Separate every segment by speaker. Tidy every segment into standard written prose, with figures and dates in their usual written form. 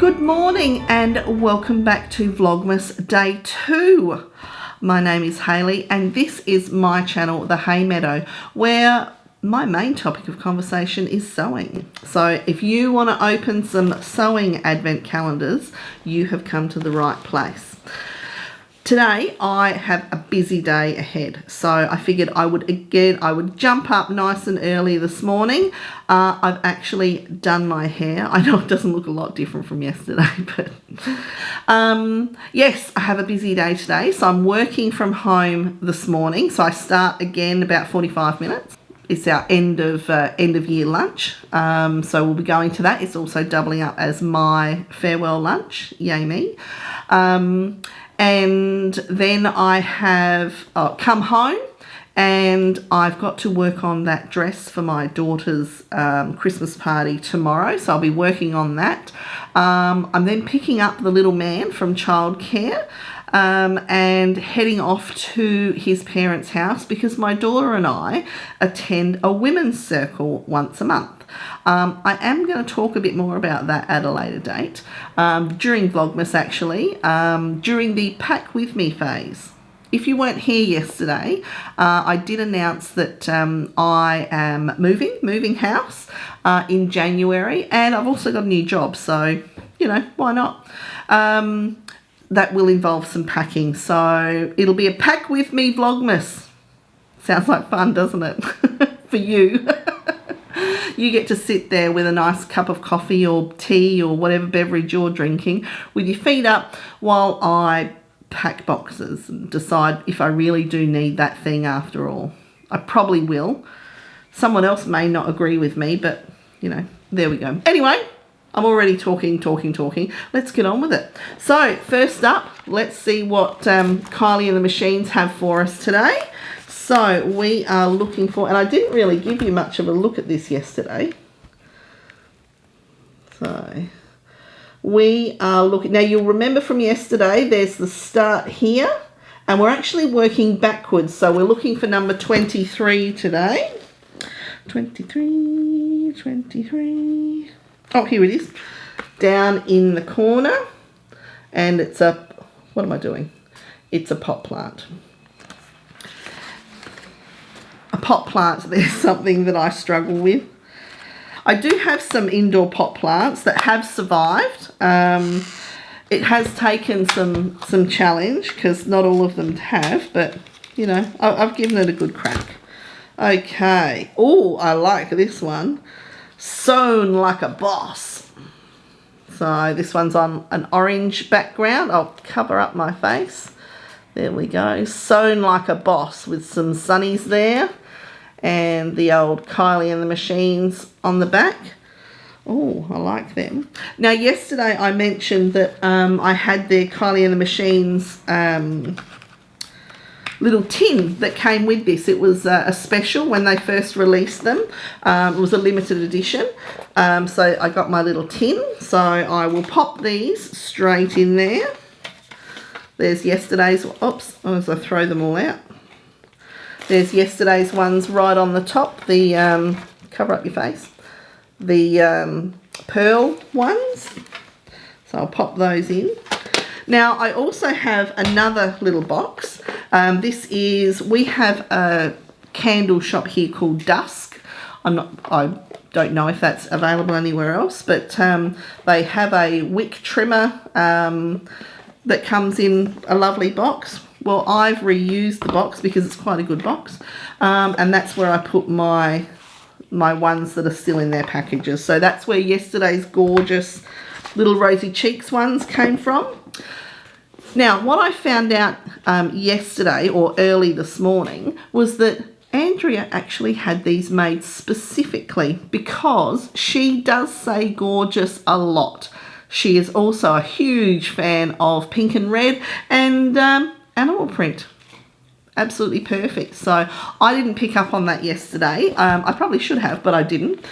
Speaker 1: Good morning and welcome back to Vlogmas Day 2. My name is Hayley and this is my channel, The Hay Meadow, where my main topic of conversation is sewing. So if you want to open some sewing advent calendars, you have come to the right place. Today I have a busy day ahead, so I figured I would jump up nice and early this morning. I've actually done my hair. I know it doesn't look a lot different from yesterday, but yes, I have a busy day today. So I'm working from home this morning, so I start again about 45 minutes. It's our end of year lunch, so we'll be going to that. It's also doubling up as my farewell lunch. Yay me. And then I have come home and I've got to work on that dress for my daughter's Christmas party tomorrow. So I'll be working on that. I'm then picking up the little man from childcare and heading off to his parents' house because my daughter and I attend a women's circle once a month. I am going to talk a bit more about that at a later date, during Vlogmas actually, during the Pack With Me phase. If you weren't here yesterday, I did announce that I am moving house in January, and I've also got a new job, so, you know, why not? That will involve some packing, so it'll be a Pack With Me Vlogmas. Sounds like fun, doesn't it? For you. You get to sit there with a nice cup of coffee or tea or whatever beverage you're drinking with your feet up while I pack boxes and decide if I really do need that thing after all. I probably will. Someone else may not agree with me, but, you know, there we go. Anyway, I'm already talking. Let's get on with it. So, first up, let's see what Kylie and the Machines have for us today. So we are looking for, and I didn't really give you much of a look at this yesterday. So we are looking, now you'll remember from yesterday, there's the start here, and we're actually working backwards. So we're looking for number 23 today. 23. Oh, here it is. Down in the corner, and it's a, what am I doing? It's a pot plant. Pot plants, there's something that I struggle with. I do have some indoor pot plants that have survived. It has taken some challenge because not all of them have, but you know, I've given it a good crack. Okay. Oh, I like this one. Sewn Like a Boss. So this one's on an orange background. I'll cover up my face. There we go. Sewn Like a Boss with some sunnies there. And the old Kylie and the Machines on the back. Oh, I like them. Now, yesterday I mentioned that I had their Kylie and the Machines little tin that came with this. It was a special when they first released them. It was a limited edition. So I got my little tin. So I will pop these straight in there. There's yesterday's, oops, as I throw them all out. There's yesterday's ones right on the top, the, cover up your face, the pearl ones. So I'll pop those in. Now I also have another little box. We have a candle shop here called Dusk. I don't know if that's available anywhere else, but they have a wick trimmer that comes in a lovely box. Well, I've reused the box because it's quite a good box, and that's where I put my ones that are still in their packages. So that's where yesterday's gorgeous little rosy cheeks ones came from. Now, what I found out yesterday or early this morning was that Andrea actually had these made specifically because she does say gorgeous a lot. She is also a huge fan of pink and red and animal print. Absolutely perfect. So I didn't pick up on that yesterday. I probably should have, but I didn't.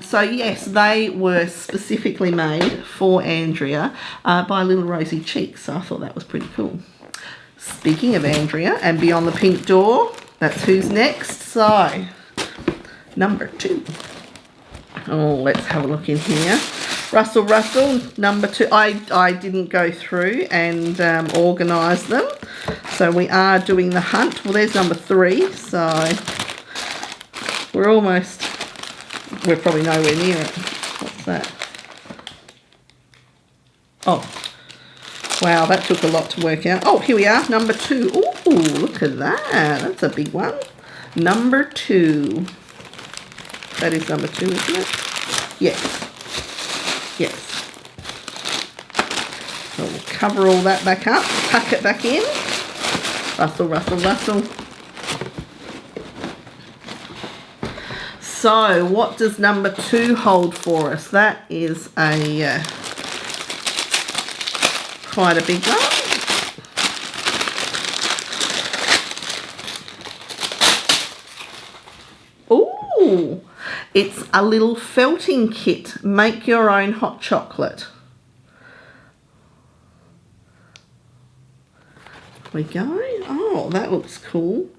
Speaker 1: So yes, they were specifically made for Andrea by Little Rosy Cheeks. So I thought that was pretty cool. Speaking of Andrea and Beyond the Pink Door, that's who's next. So number 2. Oh, let's have a look in here. Rustle, number 2. I didn't go through and organise them. So we are doing the hunt. Well, there's number 3. So we're probably nowhere near it. What's that? Oh, wow, that took a lot to work out. Oh, here we are, number 2. Ooh, look at that. That's a big one. Number 2. That is number 2, isn't it? Yes. Yes. So we'll cover all that back up, tuck it back in. Rustle. So what does number 2 hold for us? That is a quite a big one. Ooh, it's a little felting kit. Make your own hot chocolate. There we go. Oh, that looks cool.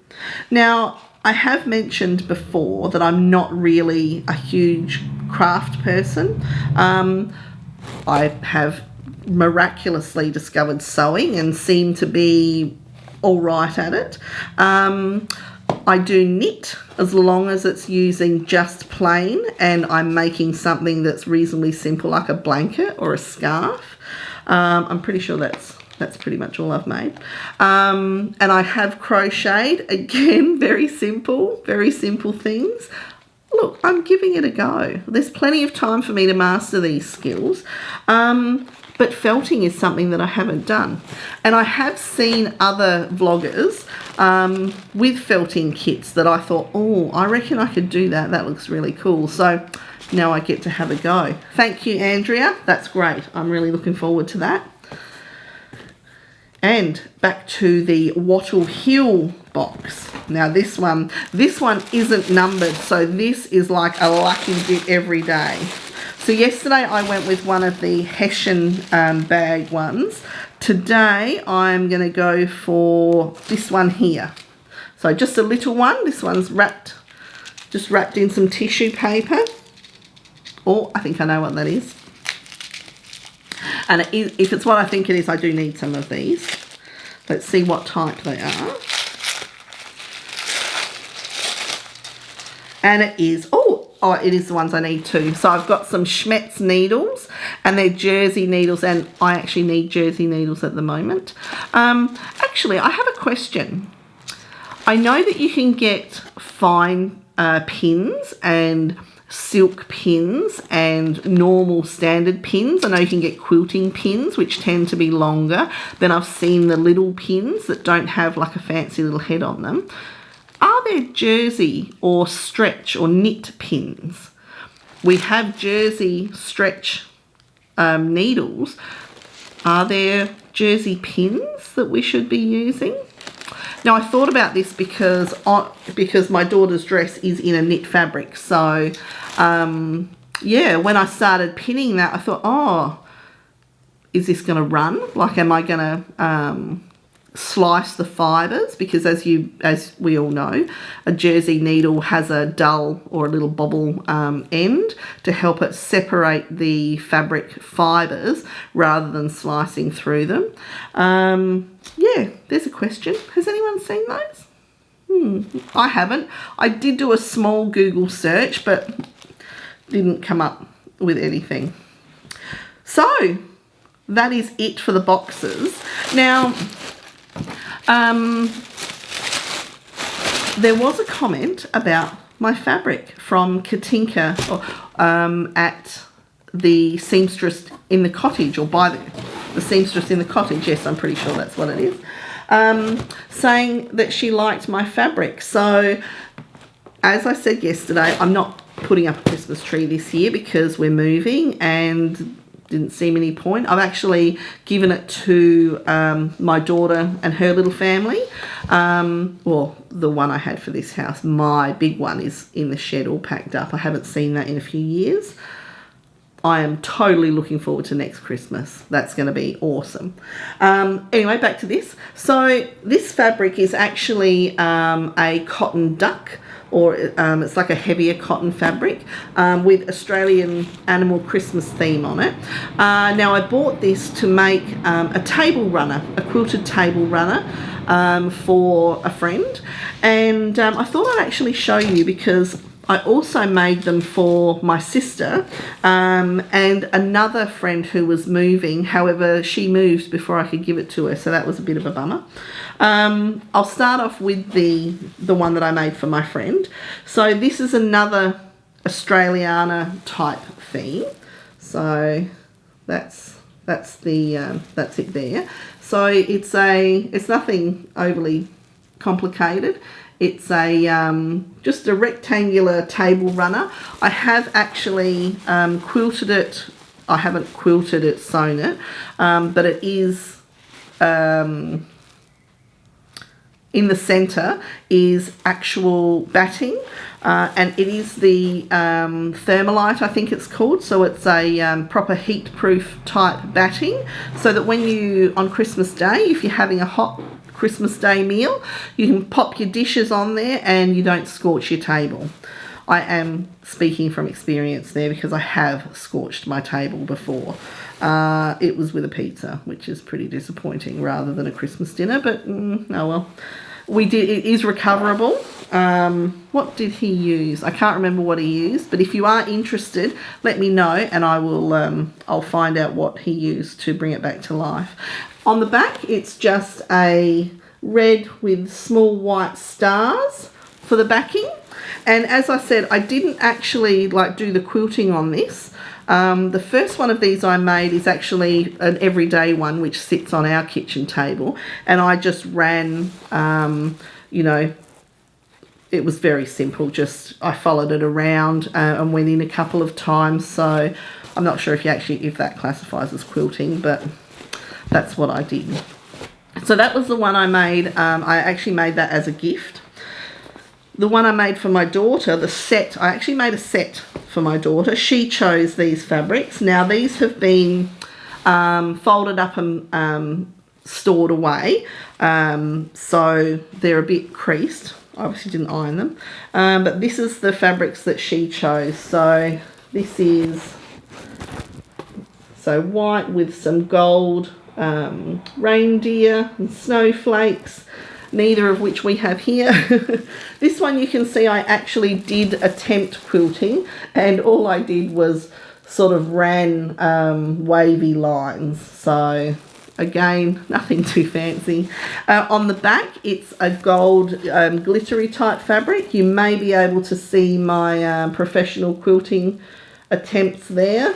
Speaker 1: Now, I have mentioned before that I'm not really a huge craft person. I have miraculously discovered sewing and seem to be all right at it. I do knit as long as it's using just plain and I'm making something that's reasonably simple, like a blanket or a scarf. I'm pretty sure that's pretty much all I've made. And I have crocheted, again, very simple things. Look, I'm giving it a go. There's plenty of time for me to master these skills. But felting is something that I haven't done. And I have seen other vloggers with felting kits that I thought, oh, I reckon I could do that. That looks really cool. So now I get to have a go. Thank you, Andrea. That's great. I'm really looking forward to that. And back to the Wattle Hill box. Now this one isn't numbered, so this is like a lucky dip every day. So yesterday I went with one of the Hessian bag ones. Today I'm going to go for this one here. So just a little one. This one's just wrapped in some tissue paper. Oh, I think I know what that is. And if it's what I think it is, I do need some of these. Let's see what type they are. And it is, it is the ones I need too. So I've got some Schmetz needles, and they're jersey needles, and I actually need jersey needles at the moment. Actually, I have a question. I know that you can get fine pins and silk pins and normal standard pins. I know you can get quilting pins, which tend to be longer. Then I've seen the little pins that don't have like a fancy little head on them. Are there jersey or stretch or knit pins? We have jersey stretch needles. Are there jersey pins that we should be using? Now, I thought about this because my daughter's dress is in a knit fabric. So, yeah, when I started pinning that, I thought, oh, is this going to run? Like, am I going to slice the fibres? Because as we all know, a jersey needle has a dull or a little bobble end to help it separate the fabric fibres rather than slicing through them. Yeah, there's a question. Has anyone seen those? I haven't. I did do a small Google search, but didn't come up with anything. So that is it for the boxes. Now, there was a comment about my fabric from Katinka at the seamstress in the cottage, or by the seamstress in the cottage. Yes, I'm pretty sure that's what it is. Saying that she liked my fabric. So, as I said yesterday, I'm not putting up a Christmas tree this year because we're moving and didn't seem any point. I've actually given it to my daughter and her little family. Well, the one I had for this house. My big one is in the shed all packed up. I haven't seen that in a few years. I am totally looking forward to next Christmas. That's going to be awesome. Anyway, back to this. So this fabric is actually a cotton duck or it's like a heavier cotton fabric with Australian animal Christmas theme on it. Now I bought this to make a table runner, a quilted table runner for a friend, and I thought I'd actually show you because I also made them for my sister and another friend who was moving. However, she moved before I could give it to her, so that was a bit of a bummer. I'll start off with the one that I made for my friend. So this is another Australiana type theme. So that's it there. So it's nothing overly complicated. It's just a rectangular table runner. I have actually quilted it. I haven't quilted it, sewn it, but it is in the centre is actual batting, and it is the Thermalite, I think it's called. So it's a proper heat-proof type batting, so that when you, on Christmas Day, if you're having a hot Christmas Day meal, you can pop your dishes on there and you don't scorch your table. I am speaking from experience there because I have scorched my table before. It was with a pizza, which is pretty disappointing, rather than a Christmas dinner, but oh well. It is recoverable. What did he use? I can't remember what he used, but if you are interested, let me know and I will I'll find out what he used to bring it back to life. On the back, it's just a red with small white stars for the backing. And as I said, I didn't actually do the quilting on this. The first one of these I made is actually an everyday one which sits on our kitchen table, and I just ran, you know, it was very simple. Just I followed it around and went in a couple of times. So I'm not sure if that classifies as quilting, but that's what I did. So that was the one I made. I actually made that as a gift. The one I made for my daughter, the set, I actually made a set for my daughter. She chose these fabrics. Now these have been folded up and stored away, so they're a bit creased. I obviously didn't iron them, but this is the fabrics that she chose. So this is white with some gold reindeer and snowflakes, neither of which we have here. This one you can see I actually did attempt quilting, and all I did was sort of ran wavy lines. So again, nothing too fancy. On the back, it's a gold glittery type fabric. You may be able to see my professional quilting attempts there.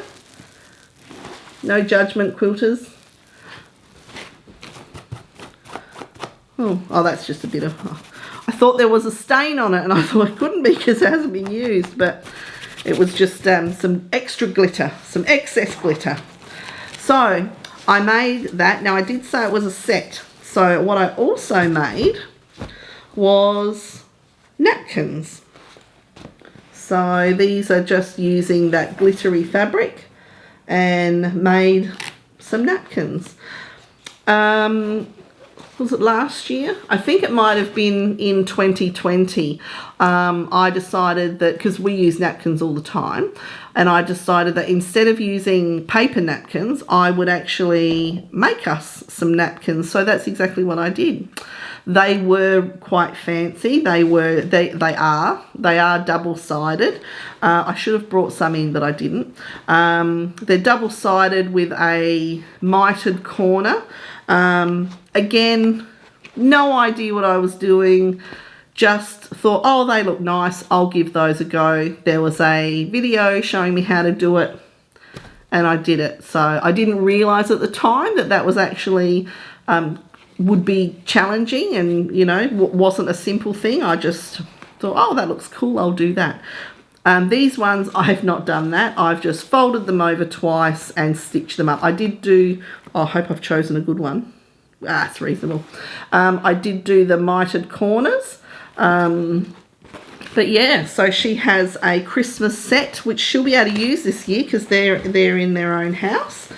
Speaker 1: No judgment, quilters. Oh, that's just a bit of... I thought there was a stain on it, and I thought it couldn't be because it hasn't been used, but it was just some extra glitter, some excess glitter. So I made that. Now I did say it was a set. So what I also made was napkins. So these are just using that glittery fabric and made some napkins. Was it last year? I think it might have been in 2020. I decided that, because we use napkins all the time, and I decided that instead of using paper napkins, I would actually make us some napkins. So that's exactly what I did. They were quite fancy. They are double-sided. I should have brought some in, but I didn't. They're double-sided with a mitered corner. Again, no idea what I was doing. Just thought, oh, they look nice. I'll give those a go. There was a video showing me how to do it, and I did it. So I didn't realise at the time that was actually would be challenging, and you know, wasn't a simple thing. I just thought, oh, that looks cool, I'll do that. These ones, I have not done that. I've just folded them over twice and stitched them up. I did do, I hope I've chosen a good one. It's reasonable. I did do the mitered corners. But yeah, so she has a Christmas set, which she'll be able to use this year because they're in their own house.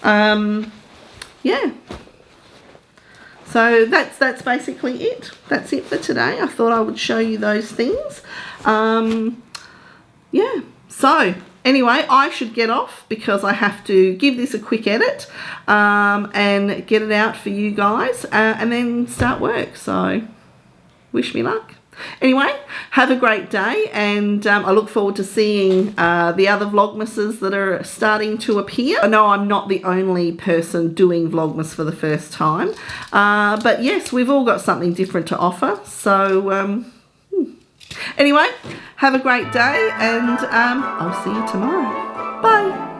Speaker 1: Yeah. So that's basically it. That's it for today. I thought I would show you those things. Yeah, so anyway, I should get off because I have to give this a quick edit and get it out for you guys and then start work. So wish me luck. Anyway, have a great day, and I look forward to seeing the other Vlogmases that are starting to appear. I know I'm not the only person doing Vlogmas for the first time, but yes, we've all got something different to offer. So anyway, have a great day, and I'll see you tomorrow. Bye.